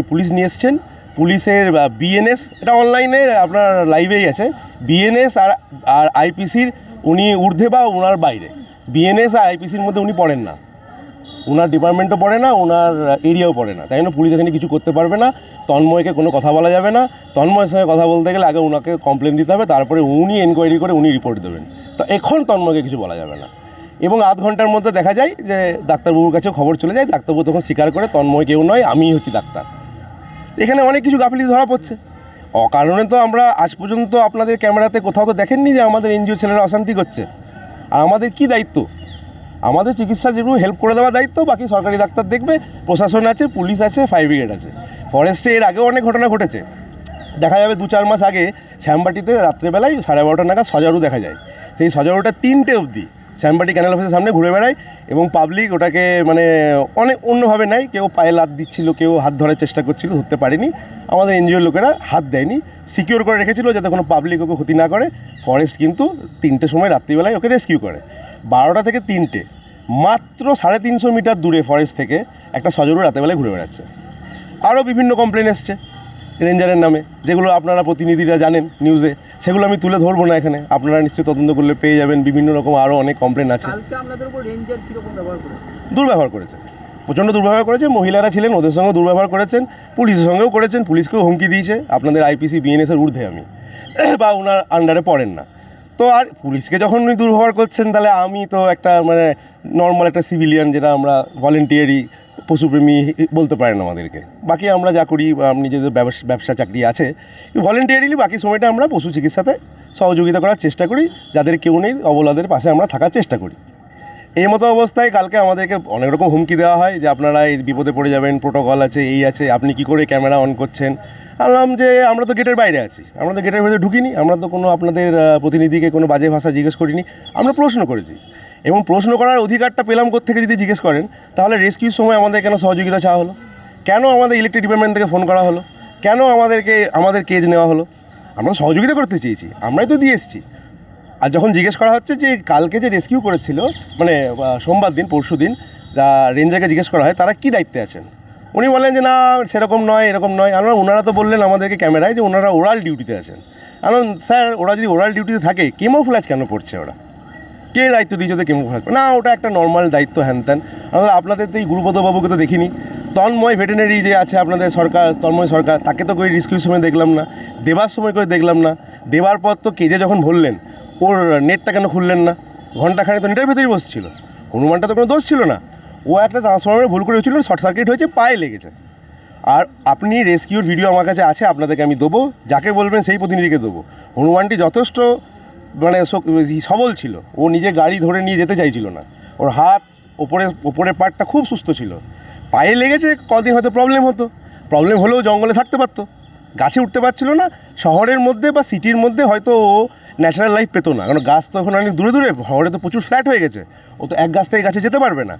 Police নিয়ে এসছেন, পুলিশের বিএনএস, এটা অনলাইনে আপনার লাইভেই আছে, বিএনএস আর আইপিসির উনি ঊর্ধ্বে বা ওনার বাইরে। বিএনএস আর আইপিসির মধ্যে উনি পড়েন না, ওনার ডিপার্টমেন্টও পড়ে না, ওনার এরিয়াও পড়ে না, তাই জন্য পুলিশ এখানে কিছু করতে পারবে না। তন্ময়কে কোনো কথা বলা যাবে না। তন্ময়ের সঙ্গে কথা বলতে গেলে আগে ওনাকে কমপ্লেন দিতে হবে, তারপরে উনি এনকোয়ারি করে উনি রিপোর্ট দেবেন। তো এখন তন্ময়কে কিছু বলা যাবে না। এবং আধ ঘন্টার মধ্যে দেখা যায় যে ডাক্তারবাবুর কাছে খবর চলে যায়, ডাক্তারবাবু তখন স্বীকার করে তন্ময় কেউ নয়, আমিই হচ্ছি ডাক্তার। এখানে অনেক কিছু গাফিলতি ধরা পড়ছে। অকারণে তো আমরা আজ পর্যন্ত আপনাদের ক্যামেরাতে কোথাও তো দেখেননি যে আমাদের এনজিও ছেলেরা অশান্তি করছে। আর আমাদের কি দায়িত্ব? আমাদের চিকিৎসা যেগুলো হেল্প করে দেওয়ার দায়িত্ব, বাকি সরকারি ডাক্তার দেখবে, প্রশাসন আছে, পুলিশ আছে, ফায়ার ব্রিগেড আছে। ফরেস্টে এর আগেও অনেক ঘটনা ঘটেছে। দেখা যাবে 2-4 মাস আগে শ্যামবাটিতে রাত্রেবেলায় 12:30 নাগাদ সজারু দেখা যায়। সেই সজারুটা 3টে অবধি শ্যামবাটি ক্যানেল অফিসের সামনে ঘুরে বেড়ায় এবং পাবলিক ওটাকে মানে অনেক অন্যভাবে নেয়। কেউ পায়ে লাত দিচ্ছিল, কেউ হাত ধরার চেষ্টা করছিল, ধরতে পারেনি। আমাদের এনজিওর লোকেরা হাত দেয়নি, সিকিওর করে রেখেছিল যাতে কোনো পাবলিক ওকে ক্ষতি না করে। ফরেস্ট কিন্তু 3টের সময় রাত্রিবেলায় ওকে রেস্কিউ করে। 12টা থেকে 3টে মাত্র 350 মিটার দূরে ফরেস্ট থেকে একটা সজরু রাতেবেলায় ঘুরে বেড়াচ্ছে। আরও বিভিন্ন কমপ্লেন এসছে রেঞ্জারের নামে, যেগুলো আপনারা প্রতিনিধিরা জানেন নিউজে, সেগুলো আমি তুলে ধরবো না এখানে, আপনারা নিশ্চয়ই তদন্ত করলে পেয়ে যাবেন। বিভিন্ন রকম আরও অনেক কমপ্লেন আছে। দুর্ব্যবহার করেছে, প্রচণ্ড দুর্ব্যবহার করেছে। মহিলারা ছিলেন, ওদের সঙ্গেও দুর্ব্যবহার করেছেন, পুলিশের সঙ্গেও করেছেন, পুলিশকেও হুমকি দিয়েছে আপনাদের আইপিসি বিএনএসের ঊর্ধ্বে আমি বা ওনার আন্ডারে পড়েন না। তো আর পুলিশকে যখন উনি দুর্ব্যবহার করছেন, তাহলে আমি তো একটা মানে নর্মাল একটা সিভিলিয়ান, যেটা আমরা ভলেন্টিয়ারি পশুপ্রেমী বলতে পারেন আমাদেরকে। বাকি আমরা যা করি, নিজেদের ব্যবসা চাকরি আছে, ভলেন্টিয়ারিলি বাকি সময়টা আমরা পশু চিকিৎসাতে সহযোগিতা করার চেষ্টা করি। যাদের কেউ নেই, অবলাদের পাশে আমরা থাকার চেষ্টা করি। এই মতো অবস্থায় কালকে আমাদেরকে অনেক রকম হুমকি দেওয়া হয় যে আপনারা এই বিপদে পড়ে যাবেন, প্রোটোকল আছে, এই আছে, আপনি কি করে ক্যামেরা অন করছেন। বললাম যে আমরা তো গেটের বাইরে আছি, আমরা তো গেটের ভেতরে ঢুকিনি, আমরা তো কোনো আপনাদের প্রতিনিধিকে কোনো বাজে ভাষা জিজ্ঞেস করিনি, আমরা প্রশ্ন করেছি। এবং প্রশ্ন করার অধিকারটা পেলাম কোত্থেকে যদি জিজ্ঞেস করেন, তাহলে রেস্কিউর সময় আমাদের কেন সহযোগিতা চাওয়া হলো, কেন আমাদের ইলেকট্রিক ডিপার্টমেন্ট থেকে ফোন করা হলো, কেন আমাদের কেজ নেওয়া হলো? আমরা সহযোগিতা করতে চেয়েছি, আমরাই তো দিয়ে এসেছি। আর যখন জিজ্ঞেস করা হচ্ছে যে কালকে যে রেস্কিউ করেছিল, মানে সোমবার দিন, পরশু দিন, রেঞ্জারকে জিজ্ঞেস করা হয় তারা কি দায়িত্বে আছেন, উনি বলেন যে না সেরকম নয়, এরকম নয়। আমরা ওনারা তো বললেন আমাদেরকে ক্যামেরায় যে ওনারা ওরাল ডিউটিতে আছেন। আমরা স্যার, ওরা যদি ওরাল ডিউটিতে থাকে কেমোফ্ল্যাজ কেন পড়ছে? ওরা কে দায়িত্ব দিয়েছে ওদের কেমোফ্ল্যাজ? না, ওটা একটা নর্মাল দায়িত্ব, হ্যান ত্যান। আমরা আপনাদের তো এই গুরুপদবাবুকে তো দেখিনি, তন্ময় ভেটেরিনারি যে আছে আপনাদের সরকার, তন্ময় সরকার, তাকে তো করে রেস্কিউর সময় দেখলাম না, দেবার সময় করে দেখলাম না। দেবার পর তো কেজে যখন ভরলেন, ওর নেটটা কেন খুললেন না? ঘণ্টাখানে তো নেটের ভেতরেই বসছিল। হনুমানটা তো কোনো দোষ ছিল না, ও একটা ট্রান্সফরমারে ভুল করে হয়েছিল, শর্ট সার্কিট হয়েছে, পায়ে লেগেছে। আর আপনি রেস্কিউর ভিডিও আমার কাছে আছে, আপনাদেরকে আমি দেবো, যাকে বলবেন সেই প্রতিনিধিকে দেবো। হনুমানটি যথেষ্ট মানে সবল ছিল, ও নিজে গাড়ি ধরে নিয়ে যেতে চাইছিল না, ওর হাত ওপরের পার্টটা খুব সুস্থ ছিল। পায়ে লেগেছে, কদিন হয়তো প্রবলেম হলেও জঙ্গলে থাকতে পারতো, গাছে উঠতে পারছিল না। শহরের মধ্যে বা সিটির মধ্যে হয়তো ও ন্যাচারাল লাইফ পেতো না, কারণ গাছ তো এখন অনেক দূরে দূরে, শহরে তো প্রচুর ফ্ল্যাট হয়ে গেছে, ও তো এক গাছ থেকে গাছে যেতে পারবে না।